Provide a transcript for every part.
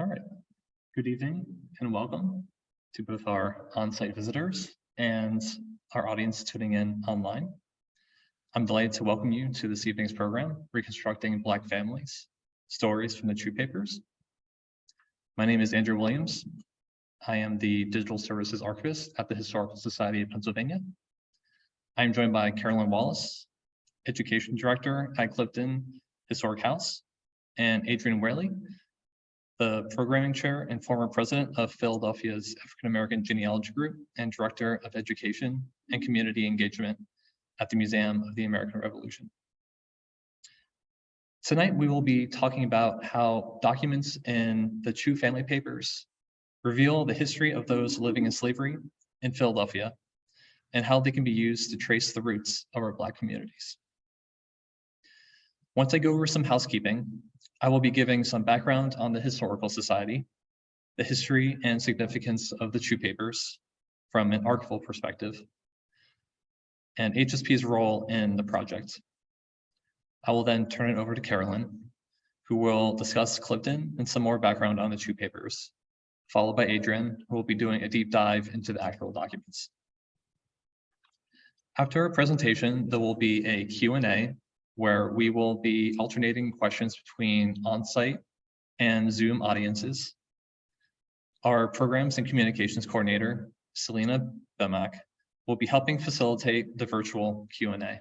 All right. Good evening and welcome to both our on-site visitors and our audience tuning in online. I'm delighted to welcome you to this evening's program, Reconstructing Black Families, Stories from the True Papers. My name is Andrew Williams. I am the Digital Services Archivist at the Historical Society of Pennsylvania. I'm joined by Carolyn Wallace, Education Director at Clifton Historic House, and Adrian Whaley, the Programming Chair and former President of Philadelphia's African American Genealogy Group and Director of Education and Community Engagement at the Museum of the American Revolution. Tonight, we will be talking about how documents in the True Family Papers reveal the history of those living in slavery in Philadelphia and how they can be used to trace the roots of our Black communities. Once I go over some housekeeping, I will be giving some background on the Historical Society, the history and significance of the True Papers from an archival perspective, and HSP's role in the project. I will then turn it over to Carolyn, who will discuss Clifton and some more background on the True Papers, followed by Adrian, who will be doing a deep dive into the actual documents. After our presentation, there will be a Q&A where we will be alternating questions between on-site and Zoom audiences. Our Programs and Communications Coordinator, Selena Bemak, will be helping facilitate the virtual Q&A.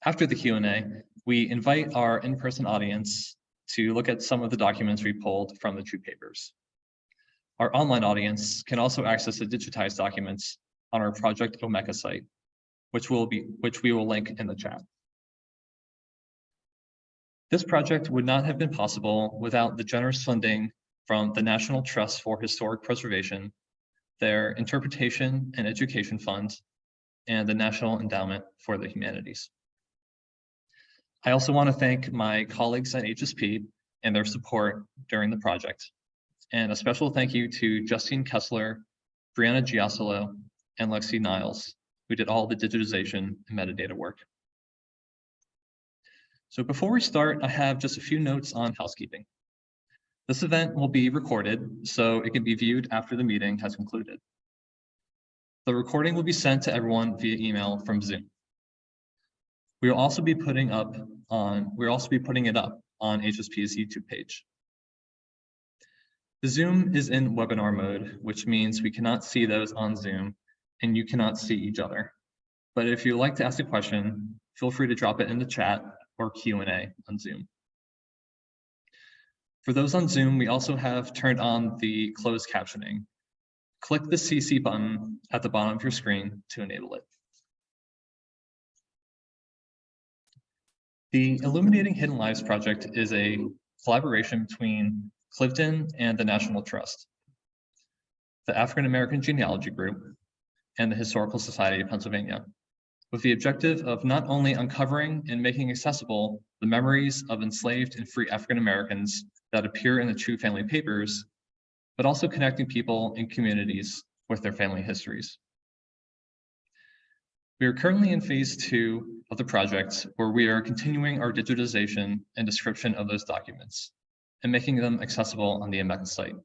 After the Q&A, we invite our in-person audience to look at some of the documents we pulled from the True Papers. Our online audience can also access the digitized documents on our Project Omeka site, which we will link in the chat. This project would not have been possible without the generous funding from the National Trust for Historic Preservation, their Interpretation and Education Fund, and the National Endowment for the Humanities. I also want to thank my colleagues at HSP and their support during the project. And a special thank you to Justine Kessler, Brianna Giasolo, and Lexi Niles, who did all the digitization and metadata work. So before we start, I have just a few notes on housekeeping. This event will be recorded, so it can be viewed after the meeting has concluded. The recording will be sent to everyone via email from Zoom. We will also be putting it up on HSP's YouTube page. The Zoom is in webinar mode, which means we cannot see those on Zoom and you cannot see each other. But if you'd like to ask a question, feel free to drop it in the chat or Q&A on Zoom. For those on Zoom, we also have turned on the closed captioning. Click the CC button at the bottom of your screen to enable it. The Illuminating Hidden Lives project is a collaboration between Clifton and the National Trust, the African American Genealogy Group, and the Historical Society of Pennsylvania, with the objective of not only uncovering and making accessible the memories of enslaved and free African Americans that appear in the True Family Papers, but also connecting people and communities with their family histories. We are currently in phase 2 of the project, where we are continuing our digitization and description of those documents and making them accessible on the Omeka site.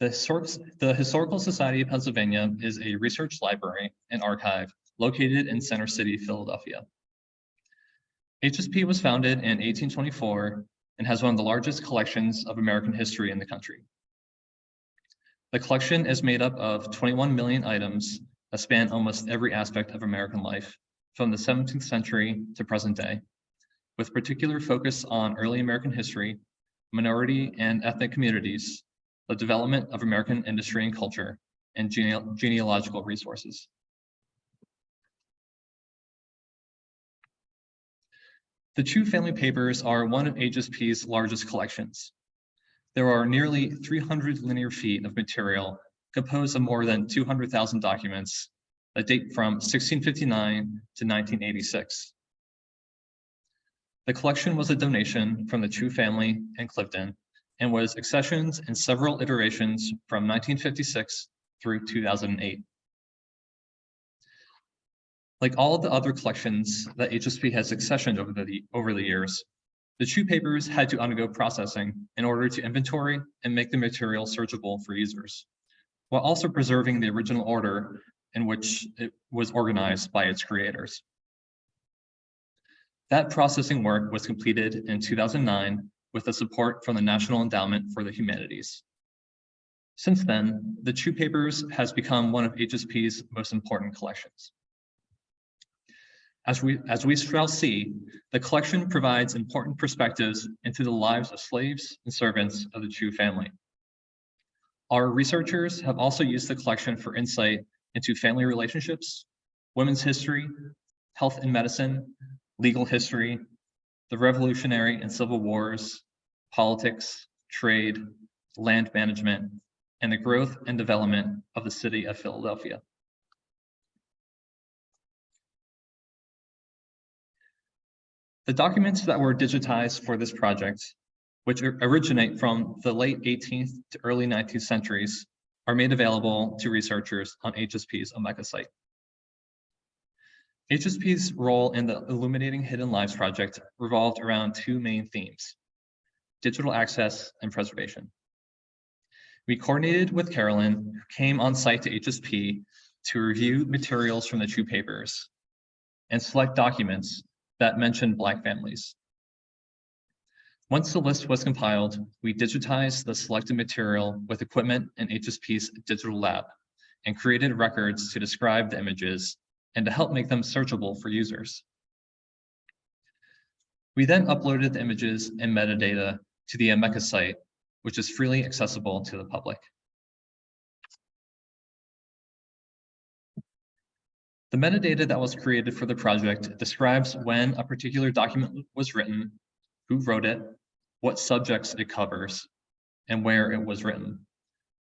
The Historical Society of Pennsylvania is a research library and archive located in Center City, Philadelphia. HSP was founded in 1824 and has one of the largest collections of American history in the country. The collection is made up of 21 million items that span almost every aspect of American life, from the 17th century to present day, with particular focus on early American history, minority and ethnic communities, the development of American industry and culture, and genealogical resources. The True Family Papers are one of HSP's largest collections. There are nearly 300 linear feet of material composed of more than 200,000 documents that date from 1659 to 1986. The collection was a donation from the True Family and Clifton, and was accessions in several iterations from 1956 through 2008. Like all of the other collections that HSP has accessioned over the years, the Chew papers had to undergo processing in order to inventory and make the material searchable for users, while also preserving the original order in which it was organized by its creators. That processing work was completed in 2009 with the support from the National Endowment for the Humanities. Since then, the Chew papers has become one of HSP's most important collections. As we shall see, the collection provides important perspectives into the lives of slaves and servants of the Chew family. Our researchers have also used the collection for insight into family relationships, women's history, health and medicine, legal history, the Revolutionary and Civil Wars, politics, trade, land management, and the growth and development of the city of Philadelphia. The documents that were digitized for this project, which originate from the late 18th to early 19th centuries, are made available to researchers on HSP's Omeka site. HSP's role in the Illuminating Hidden Lives project revolved around two main themes: digital access and preservation. We coordinated with Carolyn, who came on site to HSP to review materials from the Chew papers and select documents that mentioned Black families. Once the list was compiled, we digitized the selected material with equipment in HSP's digital lab and created records to describe the images and to help make them searchable for users. We then uploaded the images and metadata to the Omeka site, which is freely accessible to the public. The metadata that was created for the project describes when a particular document was written, who wrote it, what subjects it covers, and where it was written.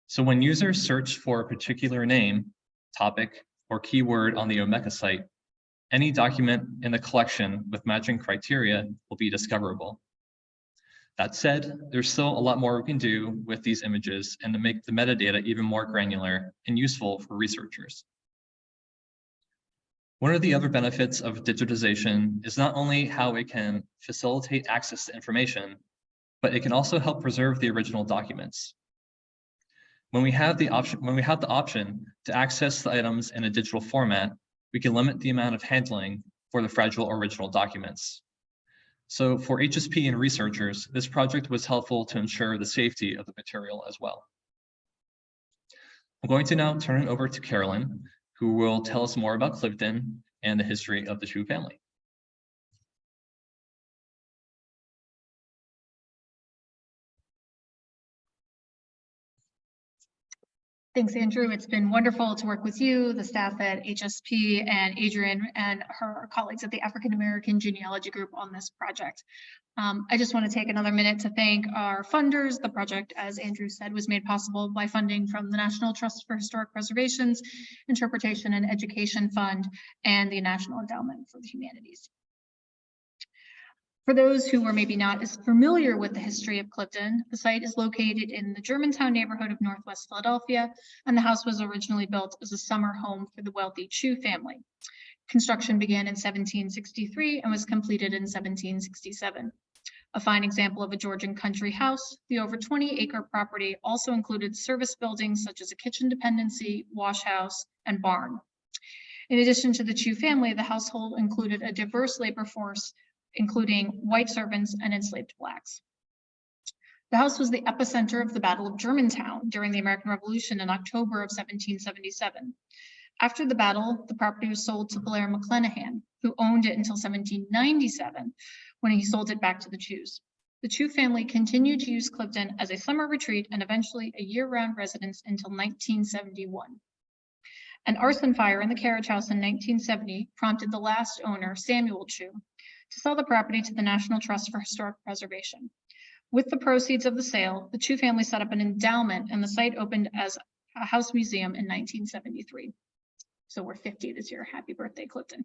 So when users search for a particular name, topic, or keyword on the Omeka site, any document in the collection with matching criteria will be discoverable. That said, there's still a lot more we can do with these images and to make the metadata even more granular and useful for researchers. One of the other benefits of digitization is not only how it can facilitate access to information, but it can also help preserve the original documents. When we have the option to access the items in a digital format, we can limit the amount of handling for the fragile original documents. So for HSP and researchers, this project was helpful to ensure the safety of the material as well. I'm going to now turn it over to Carolyn, who will tell us more about Clifton and the history of the Chew family. Thanks, Andrew. It's been wonderful to work with you, the staff at HSP, and Adrian and her colleagues at the African American Genealogy Group on this project. I just want to take another minute to thank our funders. The project, as Andrew said, was made possible by funding from the National Trust for Historic Preservation's Interpretation and Education Fund and the National Endowment for the Humanities. For those who are maybe not as familiar with the history of Clifton, the site is located in the Germantown neighborhood of Northwest Philadelphia, and the house was originally built as a summer home for the wealthy Chew family. Construction began in 1763 and was completed in 1767. A fine example of a Georgian country house, the over 20-acre property also included service buildings such as a kitchen dependency, wash house, and barn. In addition to the Chew family, the household included a diverse labor force, including white servants and enslaved Blacks. The house was the epicenter of the Battle of Germantown during the American Revolution in October of 1777. After the battle, the property was sold to Blair McClanahan, who owned it until 1797, when he sold it back to the Chews. The Chew family continued to use Clifton as a summer retreat and eventually a year-round residence until 1971. An arson fire in the carriage house in 1970 prompted the last owner, Samuel Chew, to sell the property to the National Trust for Historic Preservation. With the proceeds of the sale, the Chew family set up an endowment and the site opened as a house museum in 1973. So we're 50 this year. Happy birthday, Clifton.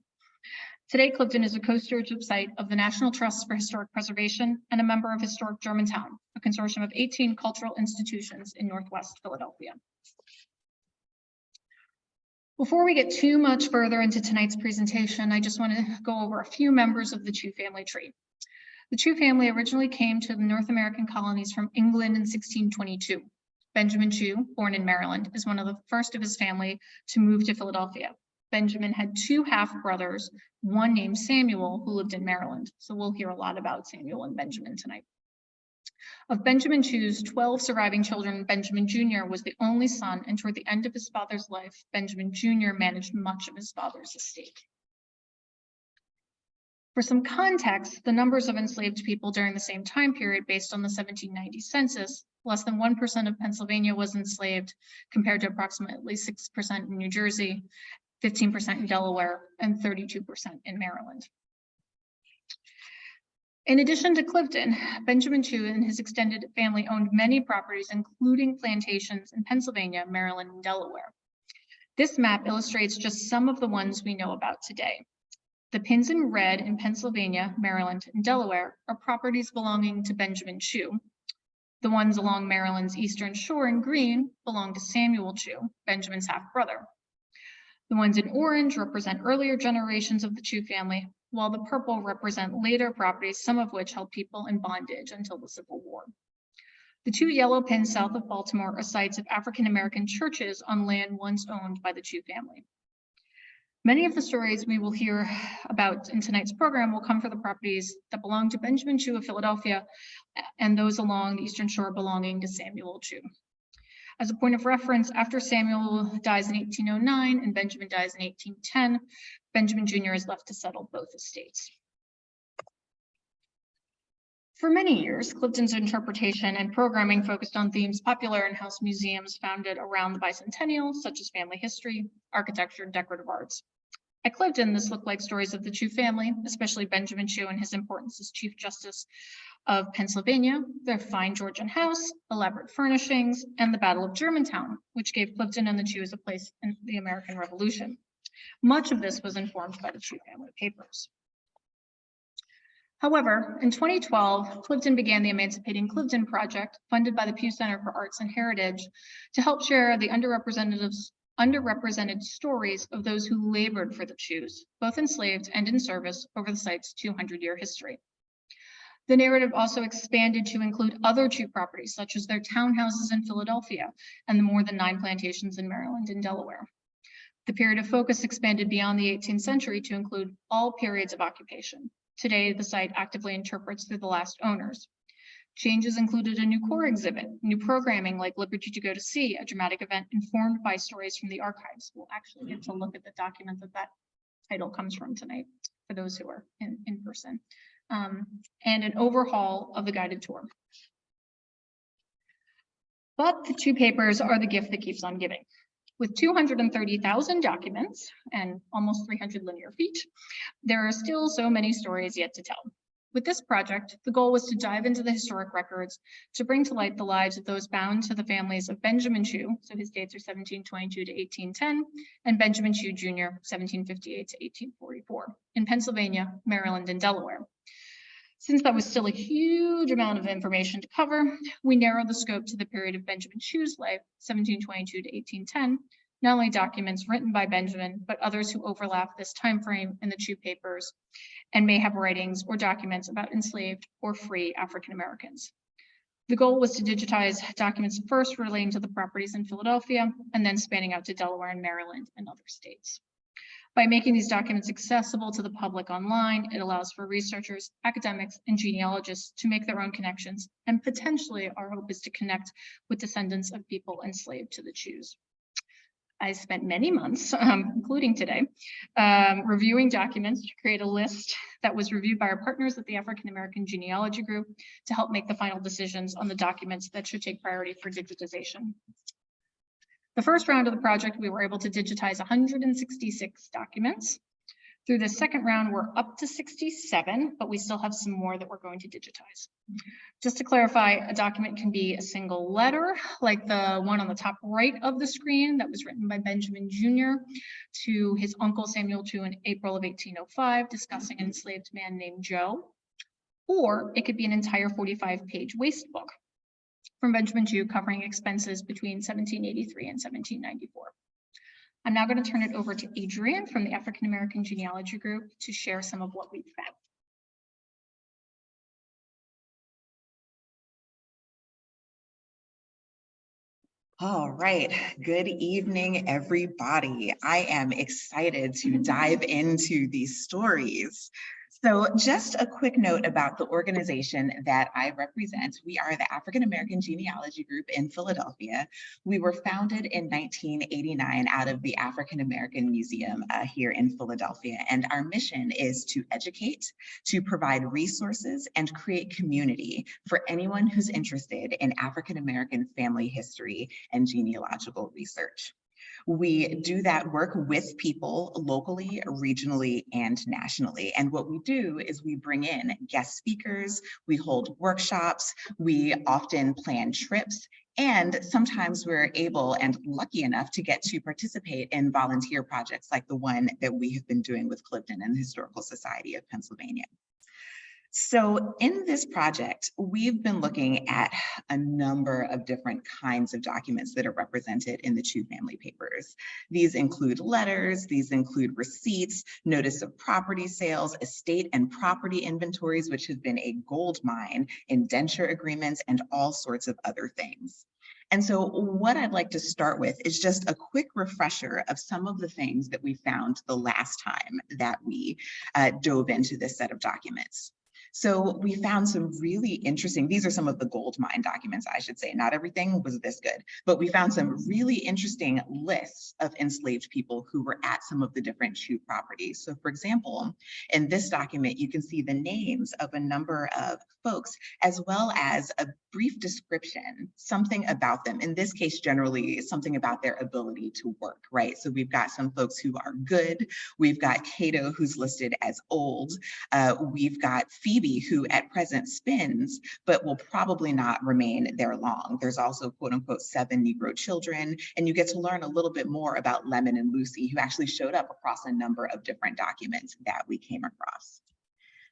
Today, Clifton is a co-stewardship site of the National Trust for Historic Preservation and a member of Historic Germantown, a consortium of 18 cultural institutions in Northwest Philadelphia. Before we get too much further into tonight's presentation, I just want to go over a few members of the Chew family tree. The Chew family originally came to the North American colonies from England in 1622. Benjamin Chew, born in Maryland, is one of the first of his family to move to Philadelphia. Benjamin had two half-brothers, one named Samuel, who lived in Maryland. So we'll hear a lot about Samuel and Benjamin tonight. Of Benjamin Chew's 12 surviving children, Benjamin Jr. was the only son, and toward the end of his father's life, Benjamin Jr. managed much of his father's estate. For some context, the numbers of enslaved people during the same time period based on the 1790 census, less than 1% of Pennsylvania was enslaved, compared to approximately 6% in New Jersey, 15% in Delaware, and 32% in Maryland. In addition to Clifton, Benjamin Chew and his extended family owned many properties, including plantations in Pennsylvania, Maryland, and Delaware. This map illustrates just some of the ones we know about today. The pins in red in Pennsylvania, Maryland, and Delaware are properties belonging to Benjamin Chew. The ones along Maryland's eastern shore in green belong to Samuel Chew, Benjamin's half-brother. The ones in orange represent earlier generations of the Chew family, while the purple represent later properties, some of which held people in bondage until the Civil War. The two yellow pins south of Baltimore are sites of African American churches on land once owned by the Chew family. Many of the stories we will hear about in tonight's program will come from the properties that belong to Benjamin Chew of Philadelphia and those along the eastern shore belonging to Samuel Chew. As a point of reference, after Samuel dies in 1809 and Benjamin dies in 1810, Benjamin Jr. is left to settle both estates. For many years, Clifton's interpretation and programming focused on themes popular in house museums founded around the bicentennial, such as family history, architecture, and decorative arts. At Clifton, this looked like stories of the Chew family, especially Benjamin Chew and his importance as Chief Justice of Pennsylvania, their fine Georgian house, elaborate furnishings, and the Battle of Germantown, which gave Clifton and the Chews a place in the American Revolution. Much of this was informed by the Chew family papers. However, in 2012, Clifton began the Emancipating Clifton Project, funded by the Pew Center for Arts and Heritage, to help share the underrepresented stories of those who labored for the Chews, both enslaved and in service, over the site's 200-year history. The narrative also expanded to include other Chew properties, such as their townhouses in Philadelphia and the more than 9 plantations in Maryland and Delaware. The period of focus expanded beyond the 18th century to include all periods of occupation. Today, the site actively interprets through the last owners. Changes included a new core exhibit, new programming like Liberty to Go to Sea, a dramatic event informed by stories from the archives. We'll actually get to look at the document that title comes from tonight for those who are in person. And an overhaul of the guided tour. But the Chew papers are the gift that keeps on giving. With 230,000 documents and almost 300 linear feet, there are still so many stories yet to tell. With this project, the goal was to dive into the historic records to bring to light the lives of those bound to the families of Benjamin Chew, so his dates are 1722 to 1810, and Benjamin Chew Jr., 1758 to 1844, in Pennsylvania, Maryland, and Delaware. Since that was still a huge amount of information to cover, we narrowed the scope to the period of Benjamin Chew's life, 1722 to 1810, not only documents written by Benjamin, but others who overlap this time frame in the Chew papers and may have writings or documents about enslaved or free African Americans. The goal was to digitize documents first relating to the properties in Philadelphia and then spanning out to Delaware and Maryland and other states. By making these documents accessible to the public online, it allows for researchers, academics, and genealogists to make their own connections, and potentially our hope is to connect with descendants of people enslaved to the Chews. I spent many months, including today, reviewing documents to create a list that was reviewed by our partners at the African American Genealogy Group to help make the final decisions on the documents that should take priority for digitization. The first round of the project, we were able to digitize 166 documents. Through the second round, we're up to 67, but we still have some more that we're going to digitize. Just to clarify, a document can be a single letter, like the one on the top right of the screen that was written by Benjamin Jr. to his uncle Samuel Chew in April of 1805, discussing an enslaved man named Joe. Or it could be an entire 45-page waste book from Benjamin Chew covering expenses between 1783 and 1794. I'm now going to turn it over to Adrian from the African American Genealogy Group to share some of what we've found. All right, good evening, everybody. I am excited to dive into these stories. So just a quick note about the organization that I represent. We are the African American Genealogy Group in Philadelphia. We were founded in 1989 out of the African American Museum here in Philadelphia. And our mission is to educate, to provide resources, and create community for anyone who's interested in African American family history and genealogical research. We do that work with people locally, regionally, and nationally. And what we do is we bring in guest speakers, we hold workshops, we often plan trips, and sometimes we're able and lucky enough to get to participate in volunteer projects like the one that we have been doing with Clifton and the Historical Society of Pennsylvania. So in this project, we've been looking at a number of different kinds of documents that are represented in the Chu family papers. These include letters, these include receipts, notice of property sales, estate and property inventories, which have been a gold mine, indenture agreements, and all sorts of other things. And so what I'd like to start with is just a quick refresher of some of the things that we found the last time that we dove into this set of documents. So we found some really interesting, these are some of the gold mine documents, I should say. Not everything was this good, but we found some really interesting lists of enslaved people who were at some of the different Chu properties. So for example, in this document, you can see the names of a number of folks, as well as a brief description, something about them. In this case, generally something about their ability to work, right? So we've got some folks who are good. We've got Cato, who's listed as old. We've got Phoebe, who at present spins, but will probably not remain there long. There's also quote unquote 7 Negro children, and you get to learn a little bit more about Lemon and Lucy, who actually showed up across a number of different documents that we came across.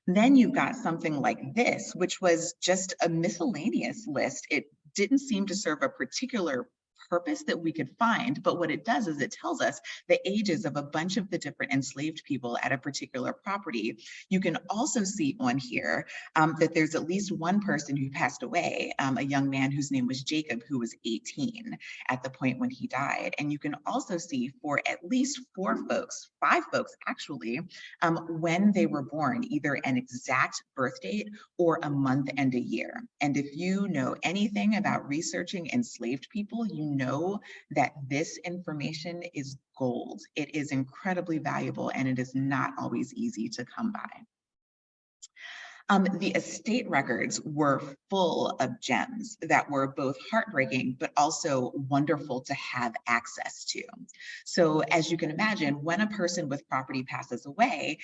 Then you've got something like this, which was just a miscellaneous list. It didn't seem to serve a particular purpose that we could find, but what it does is it tells us the ages of a bunch of the different enslaved people at a particular property. You can also see on here that there's at least one person who passed away, a young man whose name was Jacob, who was 18 at the point when he died. And you can also see for at least 5 folks actually, when they were born, either an exact birth date or a month and a year. And if you know anything about researching enslaved people, you know that this information is gold. It is incredibly valuable, and it is not always easy to come by. The estate records were full of gems that were both heartbreaking, but also wonderful to have access to. So as you can imagine, when a person with property passes away,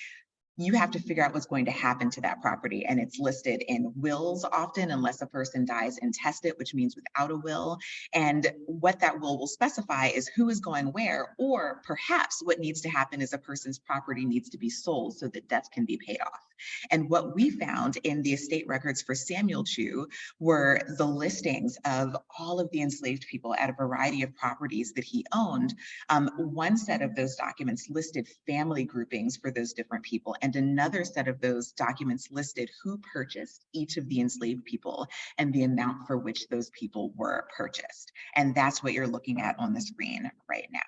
you have to figure out what's going to happen to that property. And it's listed in wills often, unless a person dies intestate, which means without a will. And what that will specify is who is going where, or perhaps what needs to happen is a person's property needs to be sold so that debts can be paid off. And what we found in the estate records for Samuel Chu were the listings of all of the enslaved people at a variety of properties that he owned. One set of those documents listed family groupings for those different people, and another set of those documents listed who purchased each of the enslaved people and the amount for which those people were purchased. And that's what you're looking at on the screen right now.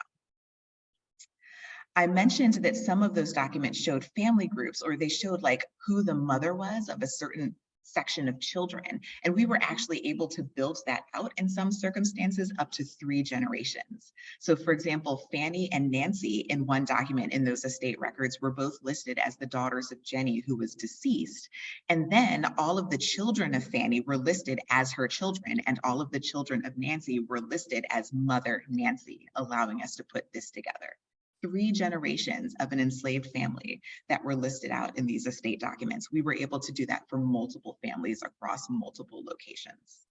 I mentioned that some of those documents showed family groups, or they showed like who the mother was of a certain section of children. And we were actually able to build that out in some circumstances up to 3 generations. So for example, Fanny and Nancy in one document in those estate records were both listed as the daughters of Jenny, who was deceased. And then all of the children of Fanny were listed as her children, and all of the children of Nancy were listed as Mother Nancy, allowing us to put this together. 3 generations of an enslaved family that were listed out in these estate documents. We were able to do that for multiple families across multiple locations.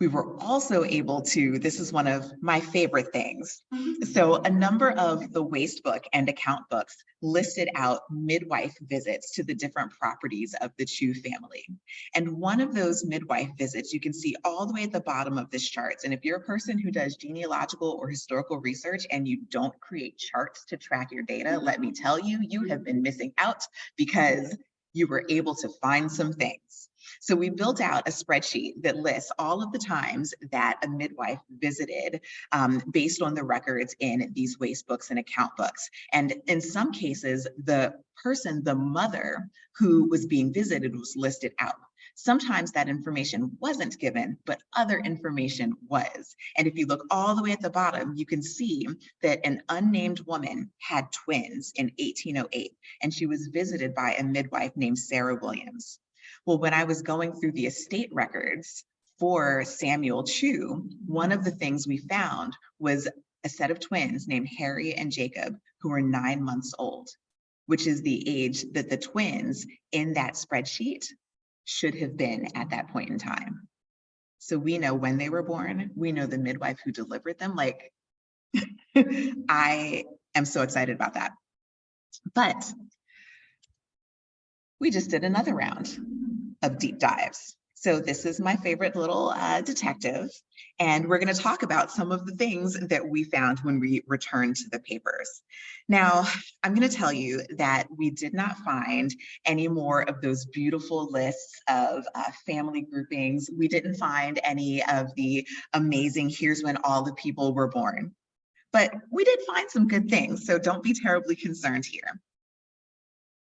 We were also able to, this is one of my favorite things. So a number of the waste book and account books listed out midwife visits to the different properties of the Chu family. And one of those midwife visits, you can see all the way at the bottom of this chart. And if you're a person who does genealogical or historical research and you don't create charts to track your data, let me tell you, you have been missing out because you were able to find some things. So we built out a spreadsheet that lists all of the times that a midwife visited based on the records in these waste books and account books. And in some cases, the person, the mother who was being visited was listed out. Sometimes that information wasn't given, but other information was. And if you look all the way at the bottom, you can see that an unnamed woman had twins in 1808, and she was visited by a midwife named Sarah Williams. Well, when I was going through the estate records for Samuel Chu, one of the things we found was a set of twins named Harry and Jacob, who were 9 months old, which is the age that the twins in that spreadsheet should have been at that point in time. So we know when they were born, we know the midwife who delivered them. Like, I am so excited about that. But we just did another round of deep dives. So this is my favorite little detective, and we're going to talk about some of the things that we found when we returned to the papers. Now, I'm going to tell you that we did not find any more of those beautiful lists of family groupings. We didn't find any of the amazing, here's when all the people were born. But we did find some good things, so don't be terribly concerned here.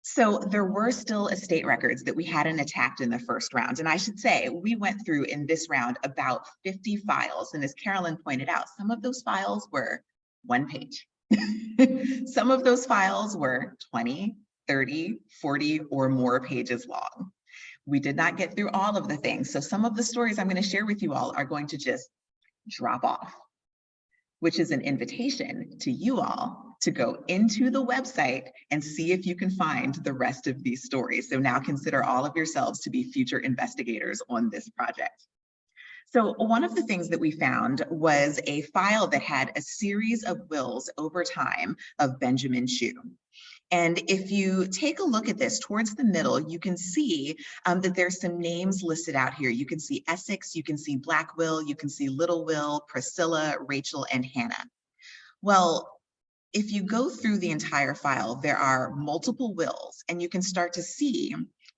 So there were still estate records that we hadn't attacked in the first round. And I should say, we went through in this round about 50 files. And as Carolyn pointed out, some of those files were 1 page. Some of those files were 20, 30, 40 or more pages long. We did not get through all of the things. So some of the stories I'm going to share with you all are going to just drop off, which is an invitation to you all to go into the website and see if you can find the rest of these stories. So now consider all of yourselves to be future investigators on this project. So one of the things that we found was a file that had a series of wills over time of Benjamin Chu. And if you take a look at this towards the middle, you can see that there's some names listed out here. You can see Essex, you can see Black Will, you can see Little Will, Priscilla, Rachel, and Hannah. Well, if you go through the entire file, there are multiple wills, and you can start to see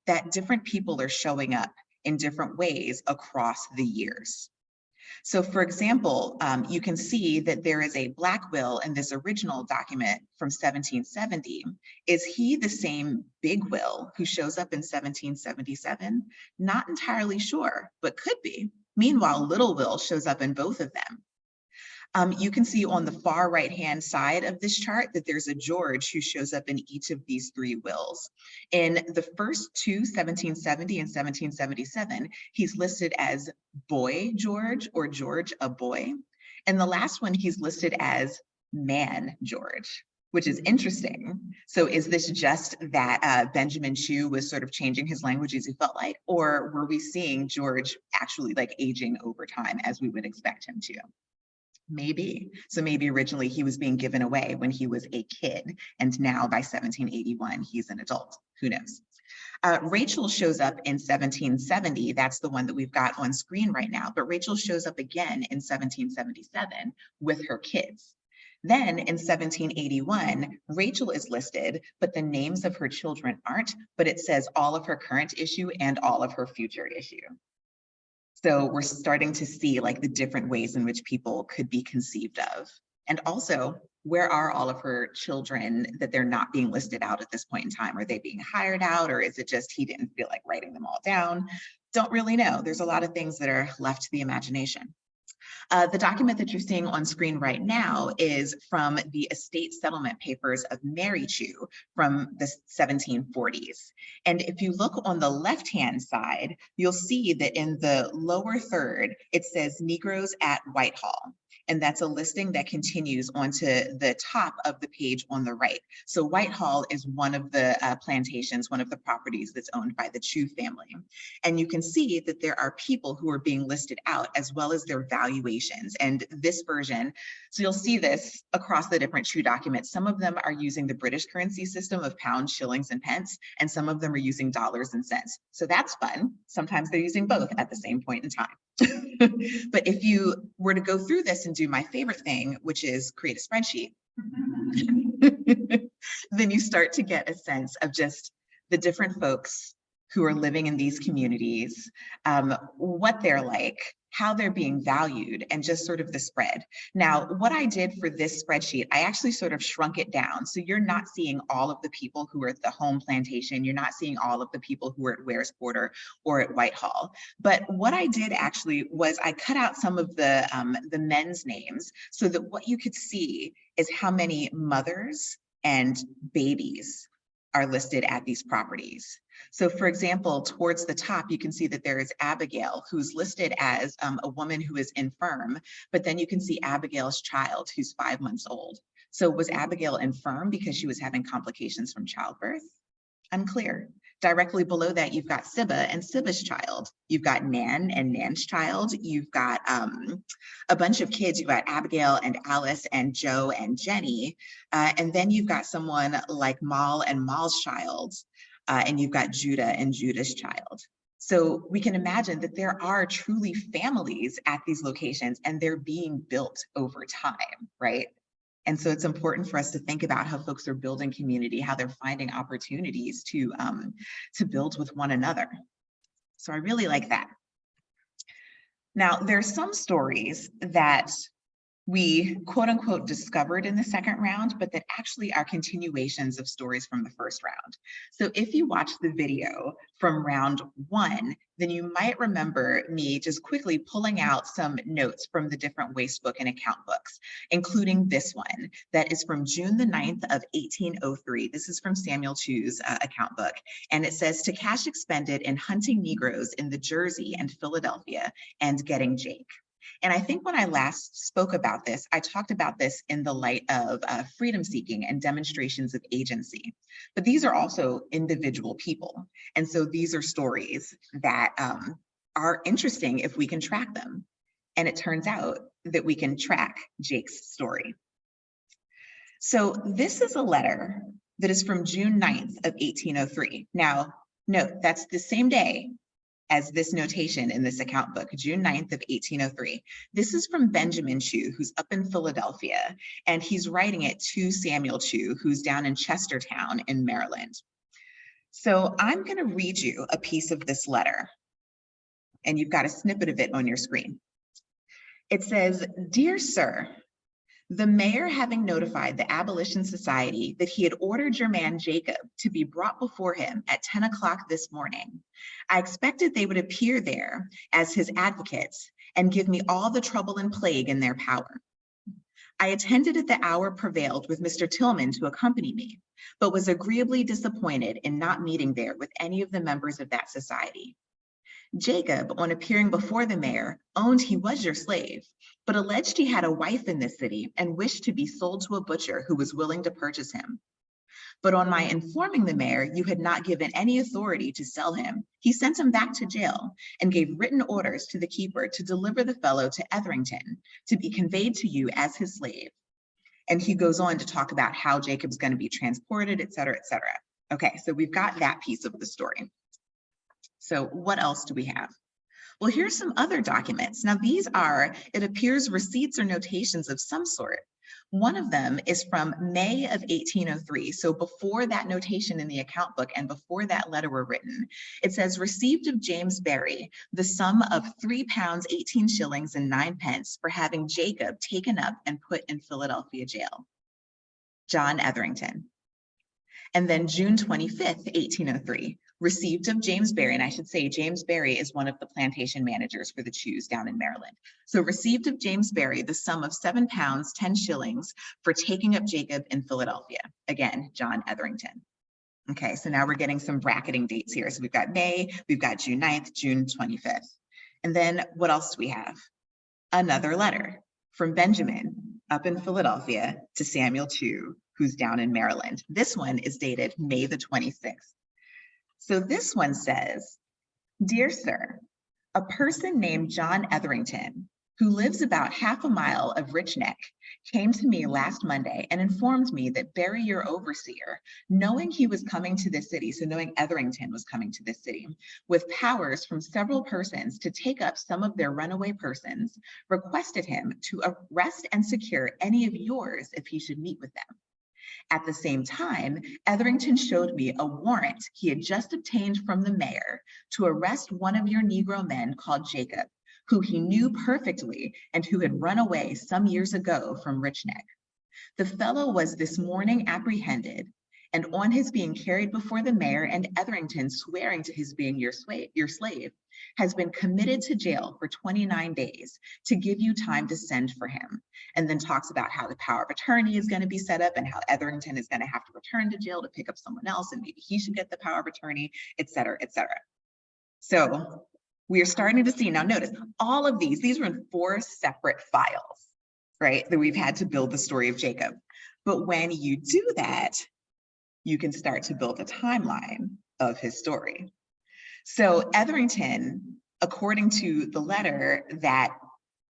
that different people are showing up in different ways across the years. So for example, you can see that there is a Black will in this original document from 1770. Is he the same Big Will who shows up in 1777? Not entirely sure, but could be. Meanwhile, Little Will shows up in both of them. You can see on the far right-hand side of this chart that there's a George who shows up in each of these 3 wills. In the first 2, 1770 and 1777, he's listed as Boy George or George a boy. And the last one, he's listed as Man George, which is interesting. So is this just that Benjamin Chu was sort of changing his language as he felt like, or were we seeing George actually like aging over time as we would expect him to? Maybe. So maybe originally he was being given away when he was a kid, and now by 1781, he's an adult. Who knows? Rachel shows up in 1770. That's the one that we've got on screen right now. But Rachel shows up again in 1777 with her kids. Then in 1781, Rachel is listed, but the names of her children aren't, but it says all of her current issue and all of her future issue. So we're starting to see like the different ways in which people could be conceived of. And also, where are all of her children that they're not being listed out at this point in time? Are they being hired out, or is it just he didn't feel like writing them all down? Don't really know. There's a lot of things that are left to the imagination. The document that you're seeing on screen right now is from the estate settlement papers of Mary Chew from the 1740s. And if you look on the left-hand side, you'll see that in the lower third, it says Negroes at Whitehall. And that's a listing that continues onto the top of the page on the right. So Whitehall is one of the plantations, one of the properties that's owned by the Chew family. And you can see that there are people who are being listed out as well as their valuations. And this version, so you'll see this across the different Chew documents. Some of them are using the British currency system of pounds, shillings, and pence, and some of them are using dollars and cents. So that's fun. Sometimes they're using both at the same point in time. But if you were to go through this and do my favorite thing, which is create a spreadsheet, then you start to get a sense of just the different folks who are living in these communities, what they're like, how they're being valued, and just sort of the spread. Now, what I did for this spreadsheet, I actually sort of shrunk it down. So you're not seeing all of the people who are at the home plantation. You're not seeing all of the people who are at Ware's Border or at Whitehall. But what I did actually was I cut out some of the men's names so that what you could see is how many mothers and babies are listed at these properties. So for example, towards the top, you can see that there is Abigail, who's listed as a woman who is infirm, but then you can see Abigail's child, who's 5 months old. So was Abigail infirm because she was having complications from childbirth? Unclear. Directly below that, you've got Siba and Siba's child. You've got Nan and Nan's child. You've got a bunch of kids. You've got Abigail and Alice and Joe and Jenny. And then you've got someone like Mal and Mal's child. And you've got Judah and Judah's child. So we can imagine that there are truly families at these locations and they're being built over time, right? And so it's important for us to think about how folks are building community, how they're finding opportunities to build with one another. So I really like that. Now, there are some stories that we quote unquote discovered in the second round, but that actually are continuations of stories from the first round. So if you watch the video from round 1, then you might remember me just quickly pulling out some notes from the different waste book and account books, including this one that is from June the 9th of 1803. This is from Samuel Chew's account book. And it says, to cash expended in hunting Negroes in the Jersey and Philadelphia and getting Jake. And I think when I last spoke about this, I talked about this in the light of freedom seeking and demonstrations of agency. But these are also individual people. And so these are stories that are interesting if we can track them. And it turns out that we can track Jake's story. So this is a letter that is from June 9th of 1803. Now, note, that's the same day as this notation in this account book, June 9th of 1803. This is from Benjamin Chew, who's up in Philadelphia, and he's writing it to Samuel Chew, who's down in Chestertown in Maryland. So I'm gonna read you a piece of this letter, and you've got a snippet of it on your screen. It says, "Dear Sir, the mayor having notified the Abolition Society that he had ordered your man Jacob to be brought before him at 10 o'clock this morning, I expected they would appear there as his advocates and give me all the trouble and plague in their power. I attended at the hour prevailed with Mr. Tillman to accompany me, but was agreeably disappointed in not meeting there with any of the members of that society. Jacob, on appearing before the mayor, owned he was your slave, but alleged he had a wife in this city and wished to be sold to a butcher who was willing to purchase him. But on my informing the mayor you had not given any authority to sell him, he sent him back to jail and gave written orders to the keeper to deliver the fellow to Etherington to be conveyed to you as his slave." And he goes on to talk about how Jacob's going to be transported, et cetera, et cetera. Okay, so we've got that piece of the story. So what else do we have? Well, here's some other documents. Now these are, it appears, receipts or notations of some sort. One of them is from May of 1803. So before that notation in the account book and before that letter were written, it says, "Received of James Berry the sum of £3 18 shillings and 9 pence for having Jacob taken up and put in Philadelphia jail. John Etherington." And then June 25th, 1803, Received of James Berry, and I should say James Berry is one of the plantation managers for the Jews down in Maryland. So received of James Berry the sum of 7 pounds, 10 shillings for taking up Jacob in Philadelphia. Again, John Etherington. Okay, so now we're getting some bracketing dates here. So we've got May, we've got June 9th, June 25th. And then what else do we have? Another letter from Benjamin up in Philadelphia to Samuel Chew, who's down in Maryland. This one is dated May the 26th. So this one says, "Dear sir, a person named John Etherington, who lives about half a mile of Rich Neck, came to me last Monday and informed me that Berry, your overseer, knowing he was coming to this city," so knowing Etherington was coming to this city, "with powers from several persons to take up some of their runaway persons, requested him to arrest and secure any of yours if he should meet with them. At the same time, Etherington showed me a warrant he had just obtained from the mayor to arrest one of your Negro men called Jacob, who he knew perfectly and who had run away some years ago from Rich Neck. The fellow was this morning apprehended, and on his being carried before the mayor and Etherington swearing to his being your slave, has been committed to jail for 29 days to give you time to send for him." And then talks about how the power of attorney is going to be set up and how Etherington is going to have to return to jail to pick up someone else, and maybe he should get the power of attorney, et cetera, et cetera. So we are starting to see, now notice, all of these were in 4 separate files, right, that we've had to build the story of Jacob. But when you do that, you can start to build a timeline of his story. So Etherington, according to the letter that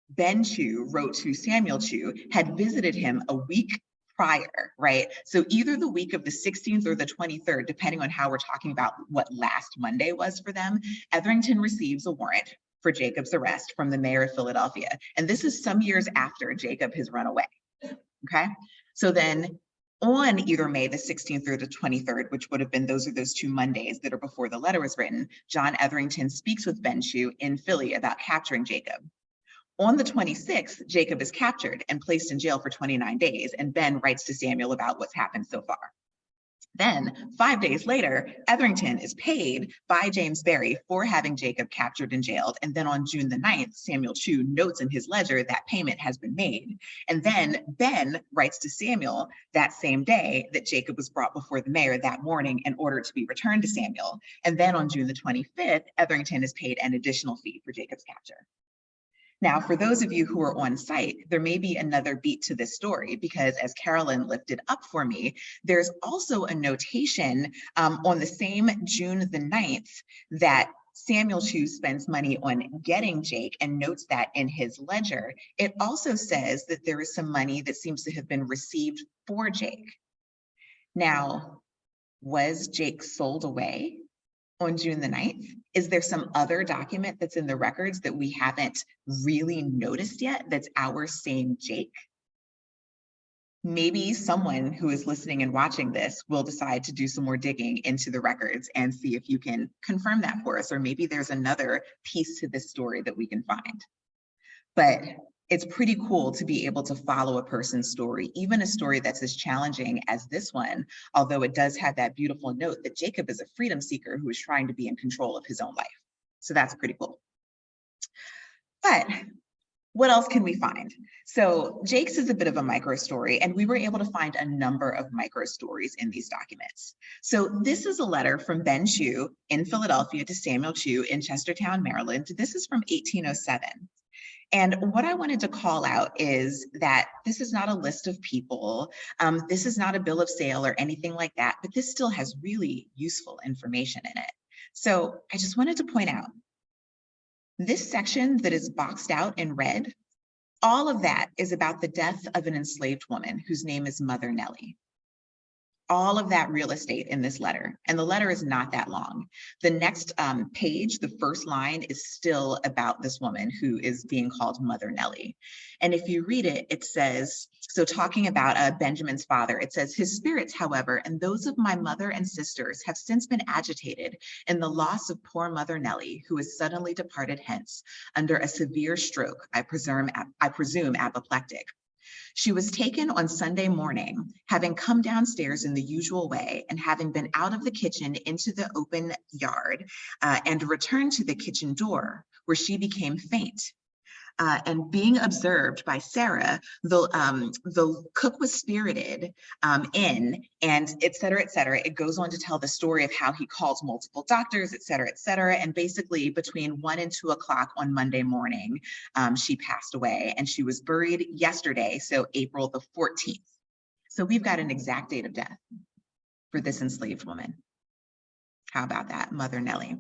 Ben Chew wrote to Samuel Chew, had visited him a week prior, right? So either the week of the 16th or the 23rd, depending on how we're talking about what last Monday was for them, Etherington receives a warrant for Jacob's arrest from the mayor of Philadelphia. And this is some years after Jacob has run away, okay? So then on either May the 16th or the 23rd, which would have been those 2 Mondays that are before the letter was written, John Etherington speaks with Ben Chew in Philly about capturing Jacob. On the 26th, Jacob is captured and placed in jail for 29 days, and Ben writes to Samuel about what's happened so far. Then 5 days later, Etherington is paid by James Berry for having Jacob captured and jailed. And then on June the 9th, Samuel Chew notes in his ledger that payment has been made. And then Ben writes to Samuel that same day that Jacob was brought before the mayor that morning in order to be returned to Samuel. And then on June the 25th, Etherington is paid an additional fee for Jacob's capture. Now, for those of you who are on site, there may be another beat to this story because, as Carolyn lifted up for me, there's also a notation on the same June the 9th that Samuel Chew spends money on getting Jake and notes that in his ledger. It also says that there is some money that seems to have been received for Jake. Now, was Jake sold away on June the 9th? Is there some other document that's in the records that we haven't really noticed yet that's our same Jake? Maybe someone who is listening and watching this will decide to do some more digging into the records and see if you can confirm that for us, or maybe there's another piece to this story that we can find. But it's pretty cool to be able to follow a person's story, even a story that's as challenging as this one, although it does have that beautiful note that Jacob is a freedom seeker who is trying to be in control of his own life. So that's pretty cool. But what else can we find? So Jake's is a bit of a micro story, and we were able to find a number of micro stories in these documents. So this is a letter from Ben Chew in Philadelphia to Samuel Chew in Chestertown, Maryland. This is from 1807. And what I wanted to call out is that this is not a list of people. This is not a bill of sale or anything like that, but this still has really useful information in it. So I just wanted to point out this section that is boxed out in red, all of that is about the death of an enslaved woman whose name is Mother Nellie. All of that real estate in this letter, and the letter is not that long. The next page, the first line, is still about this woman who is being called Mother Nellie. And if you read it, it says, so talking about Benjamin's father, it says, his spirits, however, and those of my mother and sisters have since been agitated in the loss of poor Mother Nellie, who is suddenly departed hence under a severe stroke, I presume apoplectic. She was taken on Sunday morning, having come downstairs in the usual way and having been out of the kitchen into the open yard and returned to the kitchen door where she became faint. And being observed by Sarah, the cook was spirited in, and et cetera, et cetera. It goes on to tell the story of how he called multiple doctors, et cetera, et cetera. And basically between 1 and 2 o'clock on Monday morning, she passed away, and she was buried yesterday, so April the 14th. So we've got an exact date of death for this enslaved woman. How about that, Mother Nellie?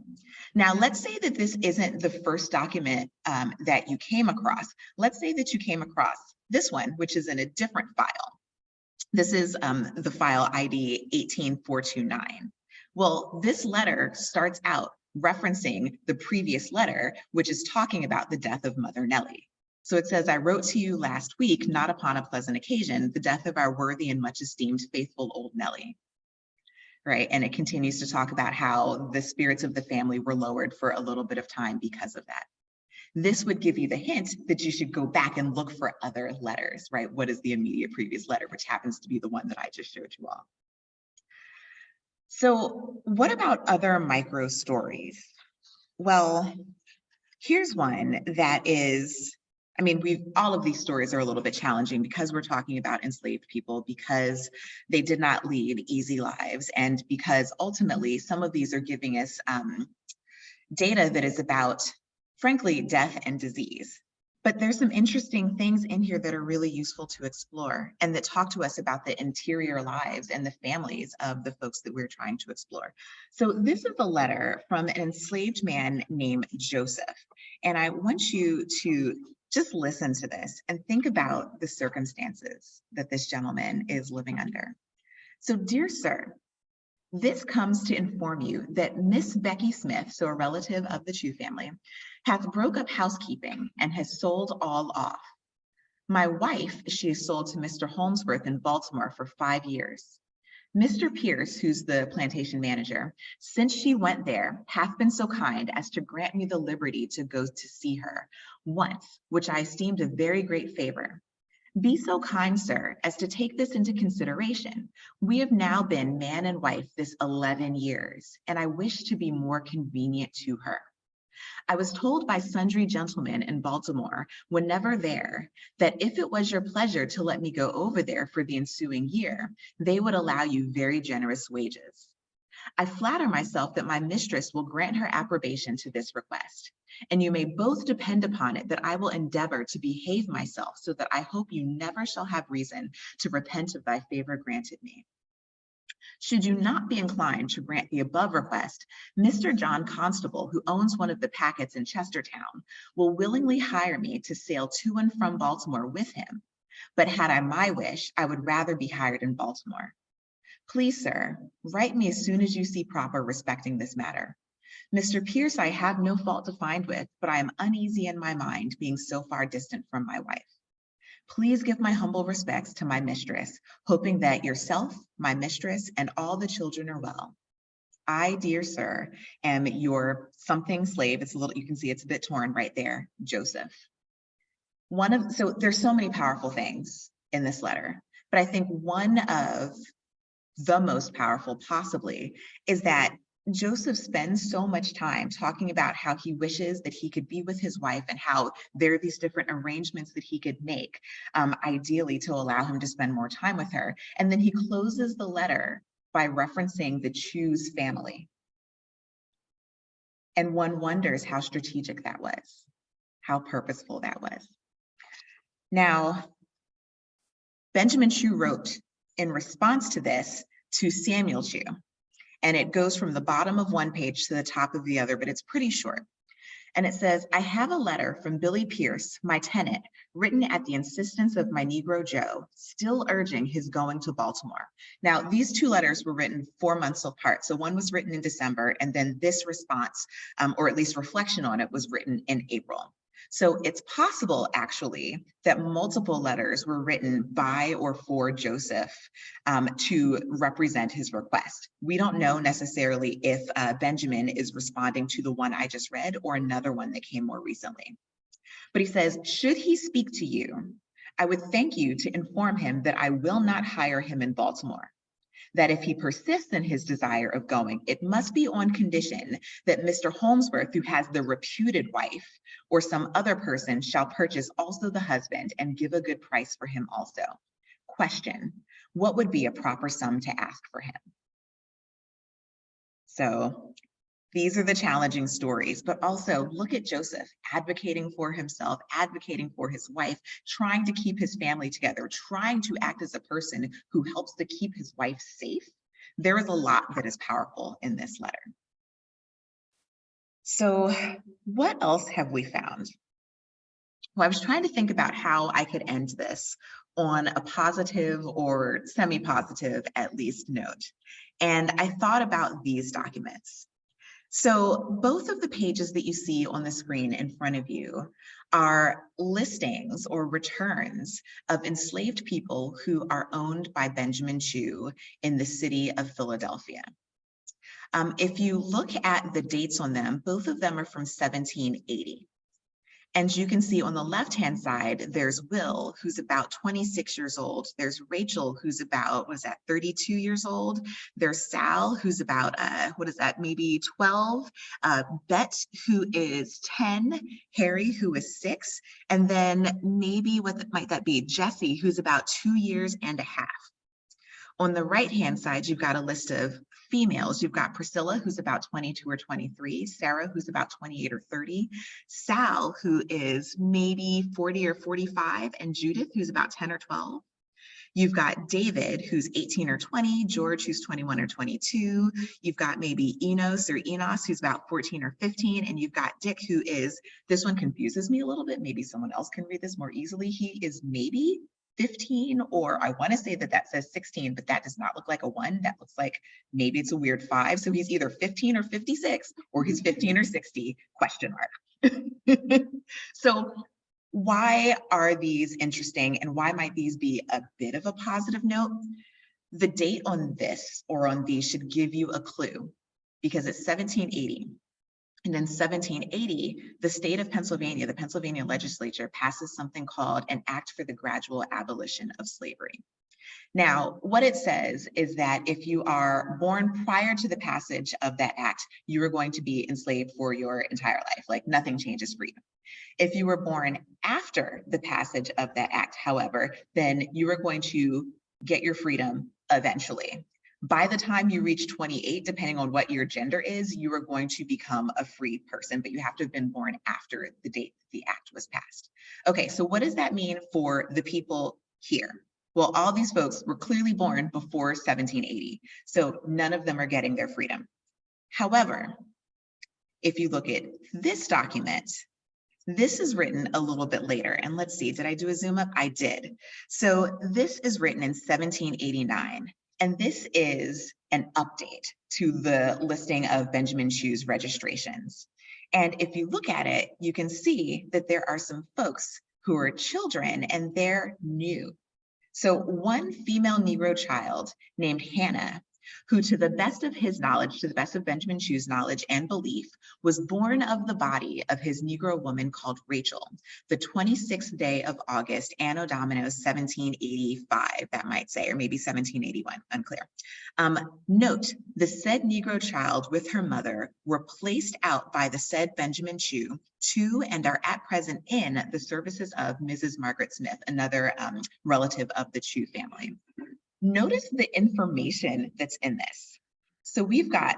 Now, let's say that this isn't the first document that you came across. Let's say that you came across this one, which is in a different file. This is the file ID 18429. Well, this letter starts out referencing the previous letter, which is talking about the death of Mother Nellie. So it says, I wrote to you last week, not upon a pleasant occasion, the death of our worthy and much esteemed faithful old Nellie. Right, and it continues to talk about how the spirits of the family were lowered for a little bit of time because of that. This would give you the hint that you should go back and look for other letters, right? What is the immediate previous letter, which happens to be the one that I just showed you all. So what about other micro stories? Well, here's one that is, I mean, all of these stories are a little bit challenging because we're talking about enslaved people, because they did not lead easy lives, and because ultimately some of these are giving us data that is about, frankly, death and disease. But there's some interesting things in here that are really useful to explore and that talk to us about the interior lives and the families of the folks that we're trying to explore. So this is a letter from an enslaved man named Joseph. And I want you to just listen to this and think about the circumstances that this gentleman is living under. So, dear sir, this comes to inform you that Miss Becky Smith, so a relative of the Chu family, hath broke up housekeeping and has sold all off. My wife, she has sold to Mr. Holmesworth in Baltimore for 5 years. Mr. Pierce, who's the plantation manager, since she went there, hath been so kind as to grant me the liberty to go to see her once, which I esteemed a very great favor. Be so kind, sir, as to take this into consideration. We have now been man and wife this 11 years, and I wish to be more convenient to her. I was told by sundry gentlemen in Baltimore, whenever there, that if it was your pleasure to let me go over there for the ensuing year, they would allow you very generous wages. I flatter myself that my mistress will grant her approbation to this request, and you may both depend upon it that I will endeavor to behave myself so that I hope you never shall have reason to repent of thy favor granted me. Should you not be inclined to grant the above request, Mr. John Constable, who owns one of the packets in Chestertown, will willingly hire me to sail to and from Baltimore with him. But had I my wish, I would rather be hired in Baltimore. Please, sir, write me as soon as you see proper respecting this matter. Mr. Pierce I have no fault to find with, but I am uneasy in my mind, being so far distant from my wife. Please give my humble respects to my mistress, hoping that yourself, my mistress, and all the children are well. I, dear sir, am your something slave. It's a little, you can see it's a bit torn right there, Joseph. So there's so many powerful things in this letter, but I think one of the most powerful possibly is that Joseph spends so much time talking about how he wishes that he could be with his wife and how there are these different arrangements that he could make, ideally to allow him to spend more time with her. And then he closes the letter by referencing the Chu's family. And one wonders how strategic that was, how purposeful that was. Now, Benjamin Chu wrote in response to this to Samuel Chu. And it goes from the bottom of one page to the top of the other, but it's pretty short. And it says, I have a letter from Billy Pierce, my tenant, written at the insistence of my Negro Joe, still urging his going to Baltimore. Now, these two letters were written 4 months apart. So one was written in December, and then this response, or at least reflection on it, was written in April. So it's possible, actually, that multiple letters were written by or for Joseph to represent his request. We don't know necessarily if Benjamin is responding to the one I just read or another one that came more recently. But he says, should he speak to you, I would thank you to inform him that I will not hire him in Baltimore, that if he persists in his desire of going, it must be on condition that Mr. Holmesworth, who has the reputed wife, or some other person shall purchase also the husband and give a good price for him also. Question, what would be a proper sum to ask for him? So these are the challenging stories, but also look at Joseph advocating for himself, advocating for his wife, trying to keep his family together, trying to act as a person who helps to keep his wife safe. There is a lot that is powerful in this letter. So what else have we found? Well, I was trying to think about how I could end this on a positive or semi-positive, at least, note. And I thought about these documents. So both of the pages that you see on the screen in front of you are listings or returns of enslaved people who are owned by Benjamin Chew in the city of Philadelphia. If you look at the dates on them, both of them are from 1780. And you can see on the left-hand side, there's Will, who's about 26 years old. There's Rachel, who's about, 32 years old. There's Sal, who's about, maybe 12. Bet, who is 10. Harry, who is 6. And then maybe, what might that be? Jesse, who's about 2 years and a half. On the right-hand side, you've got a list of females. You've got Priscilla, who's about 22 or 23, Sarah, who's about 28 or 30, Sal, who is maybe 40 or 45, and Judith, who's about 10 or 12. You've got David, who's 18 or 20, George, who's 21 or 22. You've got maybe Enos, who's about 14 or 15, and you've got Dick, who is, this one confuses me a little bit. Maybe someone else can read this more easily. He is maybe 15, or I want to say that says 16, but that does not look like a 1. That looks like maybe it's a weird 5. So he's either 15 or 56, or he's 15 or 60, question mark. So why are these interesting, and why might these be a bit of a positive note? The date on this or on these should give you a clue, because it's 1780. And in 1780, the state of Pennsylvania, the Pennsylvania legislature, passes something called an Act for the Gradual Abolition of Slavery. Now, what it says is that if you are born prior to the passage of that act, you are going to be enslaved for your entire life, like nothing changes for you. If you were born after the passage of that act, however, then you are going to get your freedom eventually. By the time you reach 28, depending on what your gender is, you are going to become a free person, but you have to have been born after the date the act was passed. Okay, so what does that mean for the people here? Well, all these folks were clearly born before 1780, so none of them are getting their freedom. However, if you look at this document, this is written a little bit later, and let's see, did I do a zoom up? I did. So this is written in 1789. And this is an update to the listing of Benjamin Chew's registrations. And if you look at it, you can see that there are some folks who are children and they're new. So one female Negro child named Hannah, who to the best of his knowledge, to the best of Benjamin Chew's knowledge and belief, was born of the body of his Negro woman called Rachel, the 26th day of August, Anno Domini 1785, that might say, or maybe 1781, unclear. Note, the said Negro child with her mother were placed out by the said Benjamin Chew to and are at present in the services of Mrs. Margaret Smith, another relative of the Chew family. Notice the information that's in this. So we've got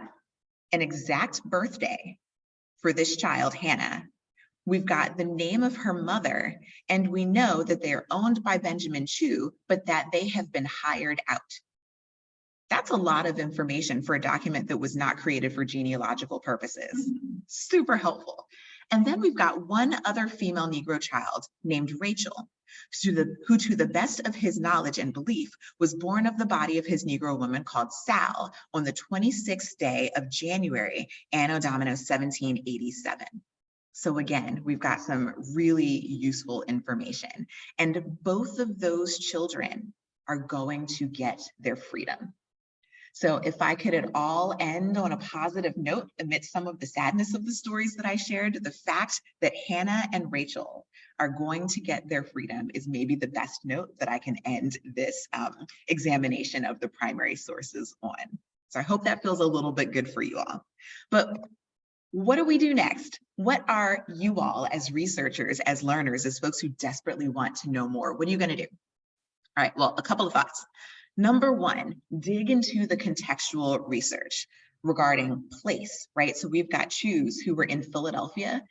an exact birthday for this child, Hannah. We've got the name of her mother, and we know that they're owned by Benjamin Chew, but that they have been hired out. That's a lot of information for a document that was not created for genealogical purposes. Super helpful. And then we've got one other female Negro child named Rachel, who to the best of his knowledge and belief was born of the body of his Negro woman called Sal on the 26th day of January, Anno Domini 1787. So again, we've got some really useful information. And both of those children are going to get their freedom. So if I could at all end on a positive note amidst some of the sadness of the stories that I shared, the fact that Hannah and Rachel are going to get their freedom is maybe the best note that I can end this examination of the primary sources on. So I hope that feels a little bit good for you all. But what do we do next? What are you all as researchers, as learners, as folks who desperately want to know more? What are you going to do? All right, well, a couple of thoughts. Number one, dig into the contextual research regarding place, right? So we've got Jews who were in Philadelphia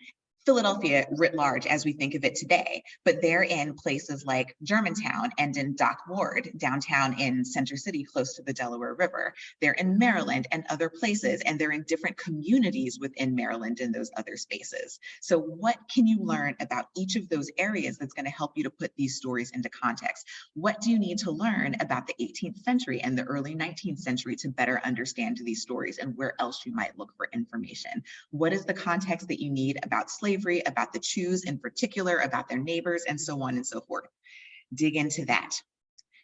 writ large as we think of it today, but they're in places like Germantown and in Dock Ward, downtown in Center City, close to the Delaware River. They're in Maryland and other places, and they're in different communities within Maryland and those other spaces. So what can you learn about each of those areas that's going to help you to put these stories into context? What do you need to learn about the 18th century and the early 19th century to better understand these stories, and where else you might look for information? What is the context that you need about slavery, about the Jews in particular, about their neighbors, and so on and so forth? Dig into that.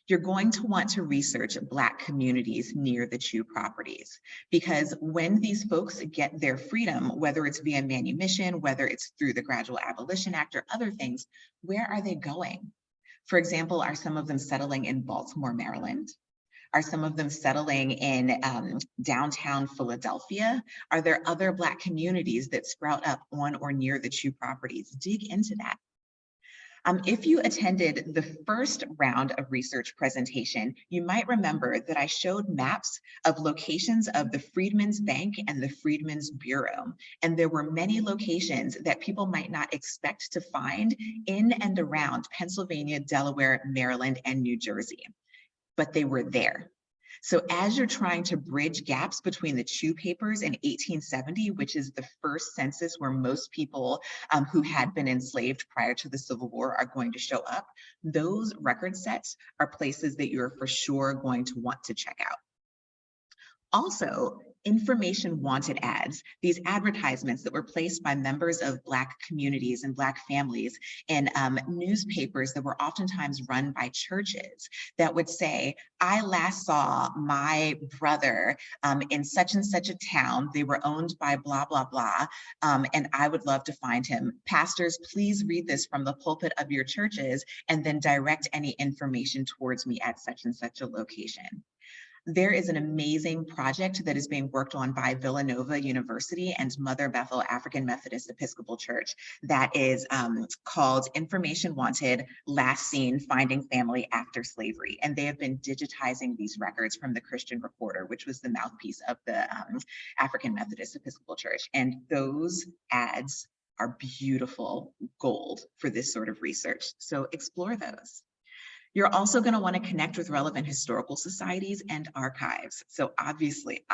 You're going to want to research Black communities near the Jew properties, because when these folks get their freedom, whether it's via manumission, whether it's through the Gradual Abolition Act or other things, where are they going? For example, are some of them settling in Baltimore, Maryland? Are some of them settling in downtown Philadelphia? Are there other Black communities that sprout up on or near the Jew properties? Dig into that. If you attended the first round of research presentation, you might remember that I showed maps of locations of the Freedmen's Bank and the Freedmen's Bureau. And there were many locations that people might not expect to find in and around Pennsylvania, Delaware, Maryland, and New Jersey, but they were there. So as you're trying to bridge gaps between the Chew Papers in 1870, which is the first census where most people who had been enslaved prior to the Civil War are going to show up, those record sets are places that you're for sure going to want to check out. Also, information wanted ads, these advertisements that were placed by members of Black communities and Black families in newspapers that were oftentimes run by churches that would say, I last saw my brother in such and such a town. They were owned by blah, blah, blah, and I would love to find him. Pastors, please read this from the pulpit of your churches and then direct any information towards me at such and such a location. There is an amazing project that is being worked on by Villanova University and Mother Bethel African Methodist Episcopal Church that is called Information Wanted, Last Seen, Finding Family After Slavery. And they have been digitizing these records from the Christian Recorder, which was the mouthpiece of the African Methodist Episcopal Church. And those ads are beautiful gold for this sort of research. So explore those. You're also going to want to connect with relevant historical societies and archives. So obviously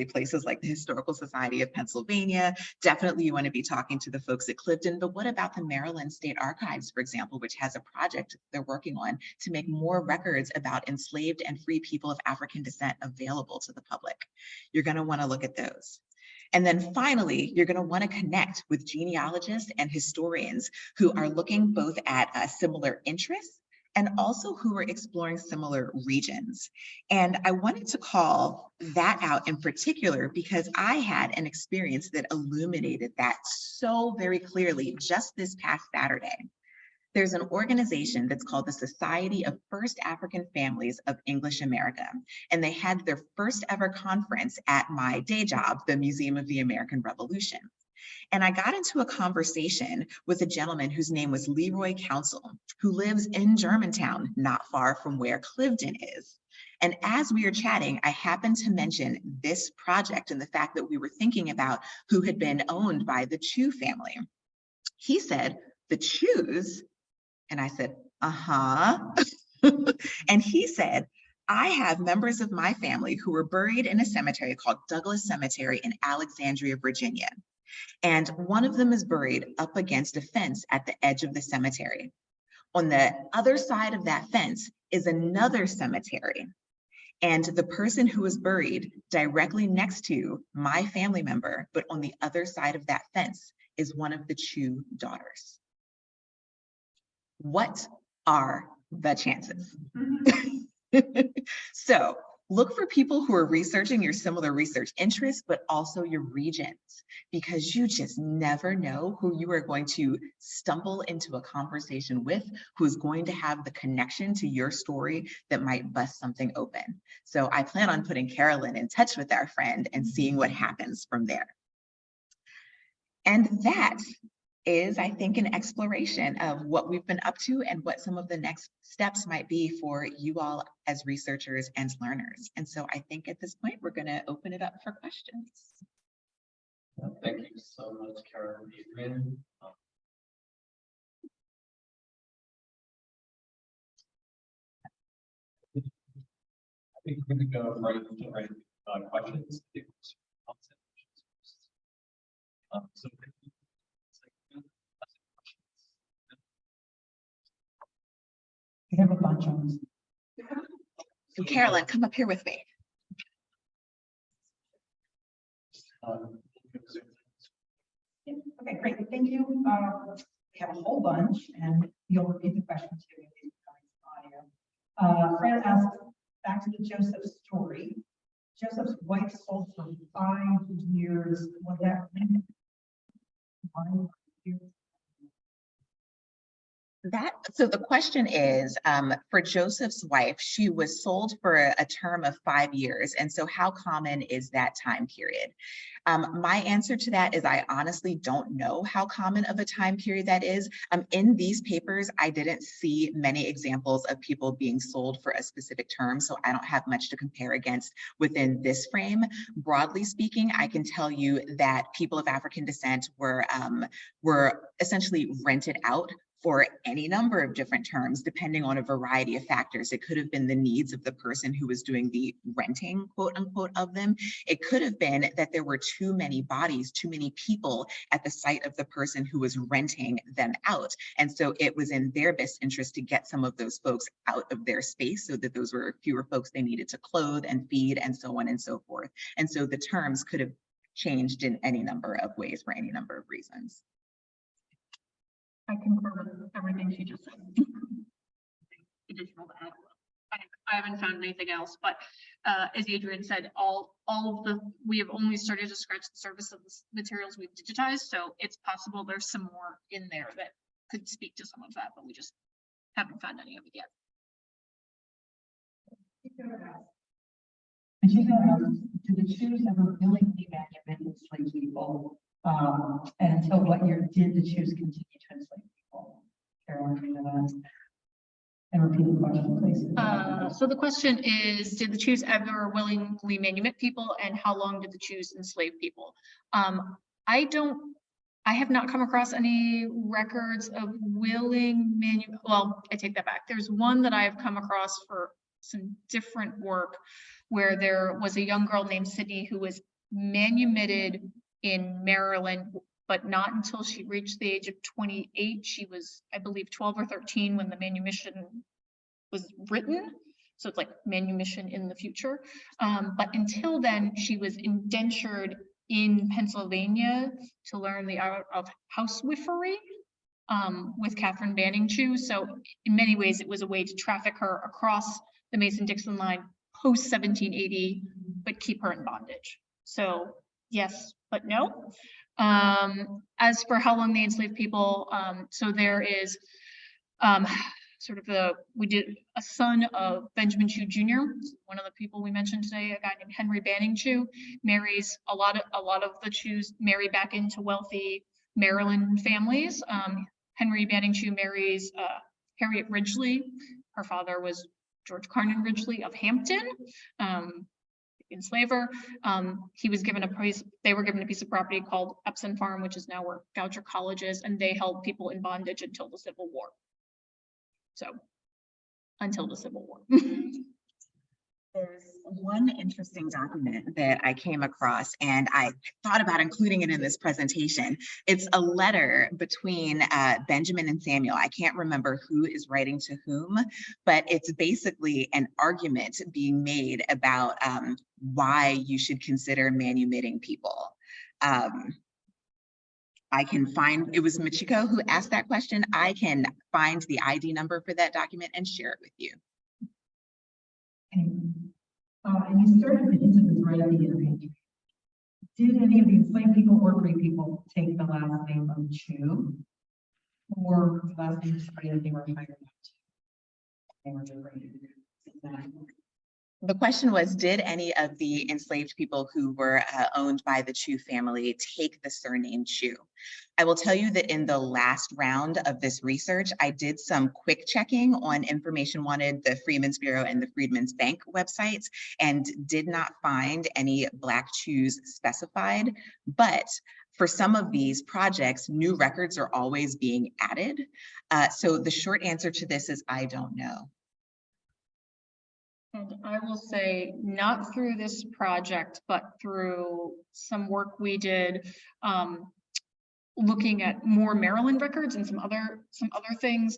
places like the Historical Society of Pennsylvania, definitely you want to be talking to the folks at Clifton, but what about the Maryland State Archives, for example, which has a project they're working on to make more records about enslaved and free people of African descent available to the public. You're going to want to look at those. And then finally, you're going to want to connect with genealogists and historians who are looking both at similar interests and also who are exploring similar regions. And I wanted to call that out in particular because I had an experience that illuminated that so very clearly just this past Saturday. There's an organization that's called the Society of First African Families of English America, and they had their first ever conference at my day job, the Museum of the American Revolution. And I got into a conversation with a gentleman whose name was Leroy Council, who lives in Germantown, not far from where Cliveden is. And as we were chatting, I happened to mention this project and the fact that we were thinking about who had been owned by the Chew family. He said, the Chews? And I said, uh-huh. And he said, I have members of my family who were buried in a cemetery called Douglas Cemetery in Alexandria, Virginia. And one of them is buried up against a fence at the edge of the cemetery. On the other side of that fence is another cemetery. And the person who is buried directly next to my family member, but on the other side of that fence, is one of the Chew daughters. What are the chances? So Look for people who are researching your similar research interests, but also your regions, because you just never know who you are going to stumble into a conversation with, who's going to have the connection to your story that might bust something open. So I plan on putting Carolyn in touch with our friend and seeing what happens from there. And that is, I think, an exploration of what we've been up to and what some of the next steps might be for you all as researchers and learners. And so I think at this point, we're going to open it up for questions. Thank you so much, Carol and Adrian. I think we're going to go right into questions. So we have a bunch of them. So Carolyn, come up here with me. Okay, great. Thank you. We have a whole bunch, and you'll repeat the questions here in audio. Fred asked, back to the Joseph story. Joseph's wife sold for 5 years. What that mean? 5 years. So the question is, for Joseph's wife, she was sold for a term of 5 years. And so how common is that time period? My answer to that is I honestly don't know how common of a time period that is. In these papers, I didn't see many examples of people being sold for a specific term, so I don't have much to compare against within this frame. Broadly speaking, I can tell you that people of African descent were essentially rented out for any number of different terms, depending on a variety of factors. It could have been the needs of the person who was doing the renting, quote unquote, of them. It could have been that there were too many bodies, too many people at the site of the person who was renting them out. And so it was in their best interest to get some of those folks out of their space so that those were fewer folks they needed to clothe and feed and so on and so forth. And so the terms could have changed in any number of ways for any number of reasons. I concur with everything she just said. Additional to add. I haven't found anything else, but as Adrian said, we have only started to scratch the surface of the materials we've digitized, so it's possible there's some more in there that could speak to some of that, but we just haven't found any of it yet. And she's asked, do the Jews ever willingly manumit enslaved people? And until what year did the Jews continue to enslave people? Carolyn, can you ask? And repeat the question, please. So the question is, did the Jews ever willingly manumit people, and how long did the Jews enslave people? I have not come across any records of willing well, I take that back. There's one that I have come across for some different work where there was a young girl named Sydney who was manumitted in Maryland, but not until she reached the age of 28. She was, I believe, 12 or 13 when the manumission was written. So it's like manumission in the future. But until then, she was indentured in Pennsylvania to learn the art of housewifery with Catherine Banning Chew. So in many ways, it was a way to traffic her across the Mason-Dixon line post 1780, but keep her in bondage. So yes, but no. As for how long they enslaved people, so there is we did a son of Benjamin Chew Jr., one of the people we mentioned today, a guy named Henry Banning Chew, marries a lot of the Chews marry back into wealthy Maryland families. Henry Banning Chew marries Harriet Ridgely. Her father was George Carnan Ridgely of Hampton. Enslaver. He was given they were given a piece of property called Epsom Farm, which is now where Goucher College is, and they held people in bondage until the Civil War. So, until the Civil War. There's one interesting document that I came across, and I thought about including it in this presentation. It's a letter between Benjamin and Samuel. I can't remember who is writing to whom, but it's basically an argument being made about why you should consider manumitting people. I can find, it was Michiko who asked that question. I can find the ID number for that document and share it with you. And you started to into this right at the end. Did any of the enslaved people or free people take the last name of Chu? Or the last name of somebody that they were hired out to? They were different. The question was, did any of the enslaved people who were owned by the Chu family take the surname Chu? I will tell you that in the last round of this research, I did some quick checking on information wanted, the Freedmen's Bureau and the Freedmen's Bank websites, and did not find any Black Chus specified. But for some of these projects, new records are always being added. So the short answer to this is I don't know. And I will say, not through this project, but through some work we did looking at more Maryland records and some other things.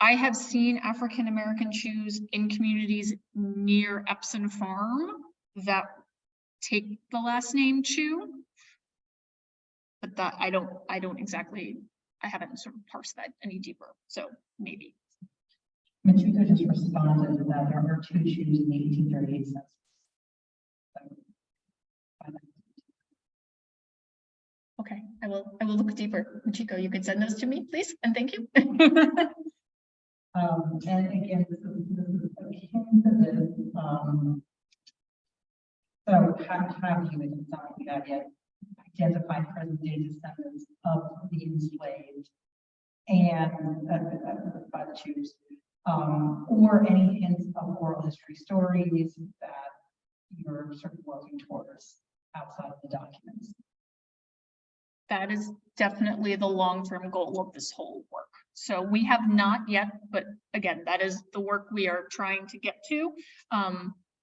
I have seen African American Jews in communities near Epsom Farm that take the last name Chu, but that I don't exactly, I haven't sort of parsed that any deeper. So maybe. Machiko just responded that there were 2 Chus in the 1838 census. Okay, I will look deeper. Machiko, you could send those to me, please, and thank you. And again, this is akin to this. So have you, it's not like that yet, identified present day descendants of the enslaved and by the Jews, or any hints of oral history stories that you're sort of working towards outside of the documents? That is definitely the long-term goal of this whole work. So we have not yet, but again, that is the work we are trying to get to.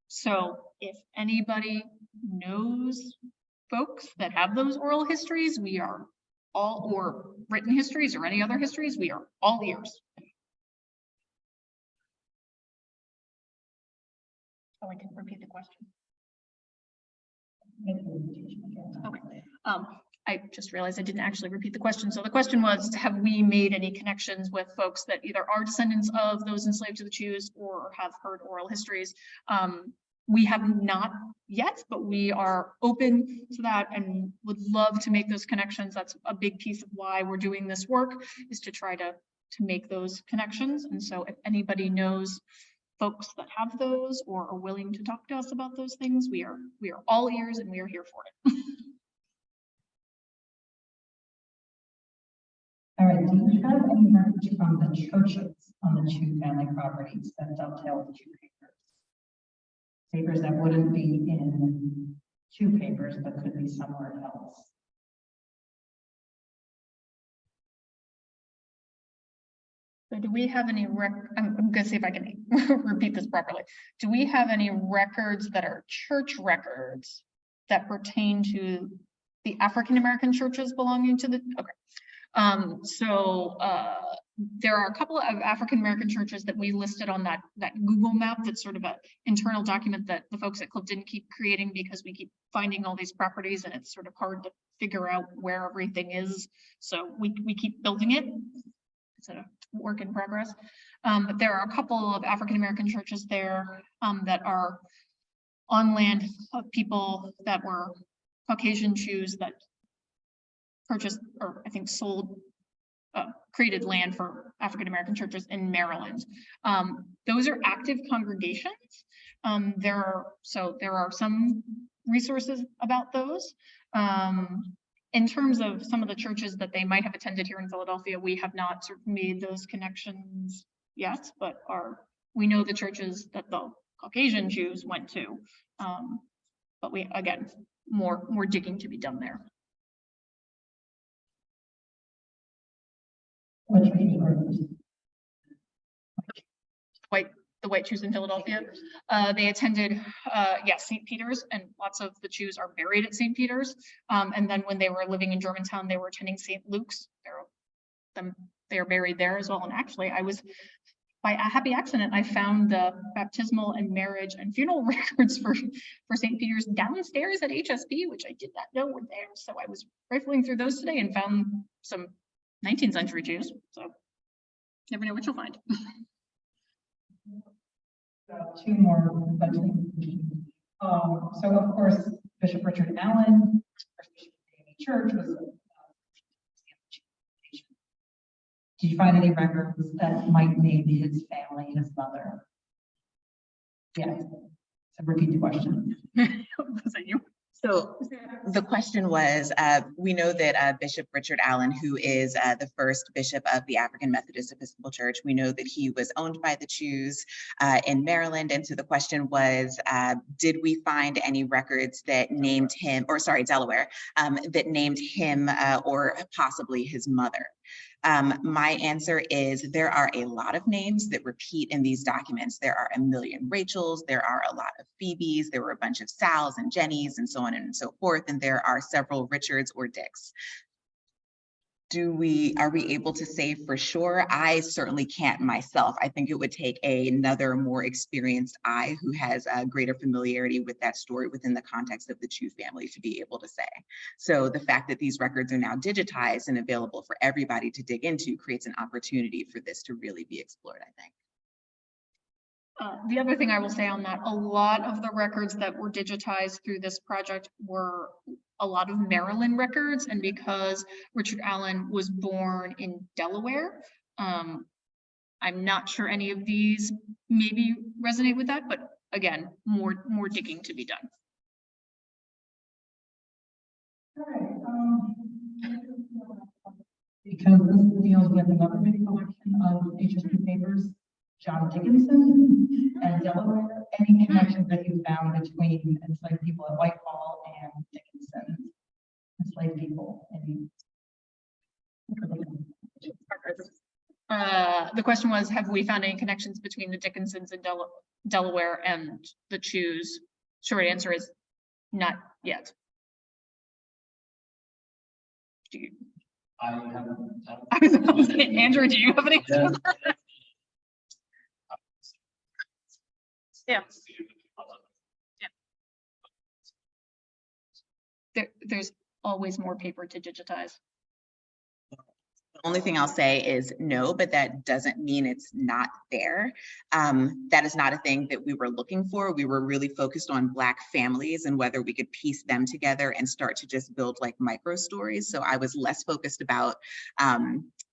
So if anybody knows folks that have those oral histories, we are all, or written histories or any other histories, we are all ears. Oh, I didn't repeat the question. Okay. I just realized I didn't actually repeat the question. So the question was, have we made any connections with folks that either are descendants of those enslaved to the Jews or have heard oral histories? We have not yet, but we are open to that and would love to make those connections. That's a big piece of why we're doing this work, is to try to make those connections. And so if anybody knows folks that have those or are willing to talk to us about those things, we are all ears and we are here for it. All right, do you have any records from the churches on the Chu family properties that dovetail the Chu papers? Papers that wouldn't be in Chu papers, but could be somewhere else. So do we have any I'm gonna see if I can repeat this properly. Do we have any records that are church records that pertain to the African American churches belonging to the, okay. There are a couple of African American churches that we listed on that Google map. That's sort of an internal document that the folks at Clifton keep creating because we keep finding all these properties and it's sort of hard to figure out where everything is. So we keep building it. It's a work in progress. But there are a couple of African American churches there that are on land of people that were Caucasian Jews that purchased, or I think sold, created land for African American churches in Maryland. Those are active congregations. There are some resources about those. In terms of some of the churches that they might have attended here in Philadelphia, we have not sort of made those connections yet, but we know the churches that the Caucasian Jews went to. But we, again, more digging to be done there. The white Jews in Philadelphia. They attended, yes, St. Peter's, and lots of the Jews are buried at St. Peter's. And then when they were living in Germantown, they were attending St. Luke's. They are buried there as well. And actually, I was, by a happy accident, I found the baptismal and marriage and funeral records for St. Peter's downstairs at HSP, which I did not know were there. So I was rifling through those today and found some 19th century Jews. So never know what you'll find. Two more, but so of course, Bishop Richard Allen, first Bishop of the Church, was. Did you find any records that might name his family, his mother? Yes. So repeat the question. Was it you? So the question was, we know that Bishop Richard Allen, who is the first bishop of the African Methodist Episcopal Church, we know that he was owned by the Jews in Maryland. And so the question was, did we find any records that named him, or sorry, Delaware, that named him or possibly his mother? My answer is there are a lot of names that repeat in these documents. There are a million Rachels, there are a lot of Phoebes, there were a bunch of Sals and Jennies and so on and so forth, and there are several Richards or Dicks. Are we able to say for sure? I certainly can't myself. I think it would take another more experienced eye who has a greater familiarity with that story within the context of the Chu family to be able to say. So the fact that these records are now digitized and available for everybody to dig into creates an opportunity for this to really be explored, I think. The other thing I will say on that, a lot of the records that were digitized through this project were a lot of Maryland records, and because Richard Allen was born in Delaware, I'm not sure any of these maybe resonate with that, but again, more digging to be done. All right. Because this deals with another big collection of HSP papers, John Dickinson and Delaware, any connections that you found between enslaved people at Whitehall and Dickinson, enslaved people? The question was, have we found any connections between the Dickinsons in Delaware and the Chus? Short answer is not yet. Do you? I haven't. I was about to say, Andrew, do you have any? Yeah. There's always more paper to digitize. The only thing I'll say is no, but that doesn't mean it's not there. That is not a thing that we were looking for. We were really focused on Black families and whether we could piece them together and start to just build like micro stories. So I was less focused about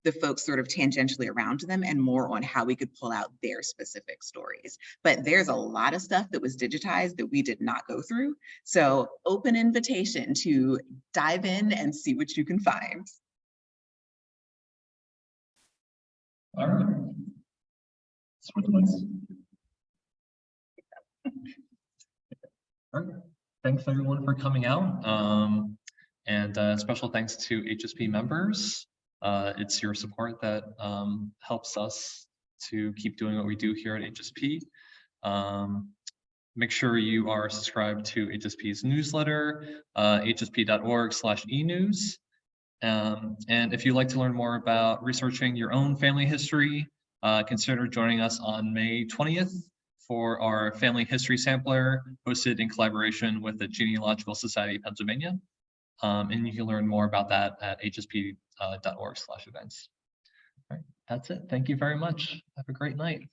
the folks sort of tangentially around them and more on how we could pull out their specific stories. But there's a lot of stuff that was digitized that we did not go through. So open invitation to dive in and see what you can find. All right. All right. Thanks everyone for coming out. And special thanks to HSP members. It's your support that helps us to keep doing what we do here at HSP. Make sure you are subscribed to HSP's newsletter, hsp.org/enews. And if you'd like to learn more about researching your own family history, consider joining us on May 20th for our family history sampler hosted in collaboration with the Genealogical Society of Pennsylvania. And you can learn more about that at hsp.org/events. All right, that's it. Thank you very much. Have a great night.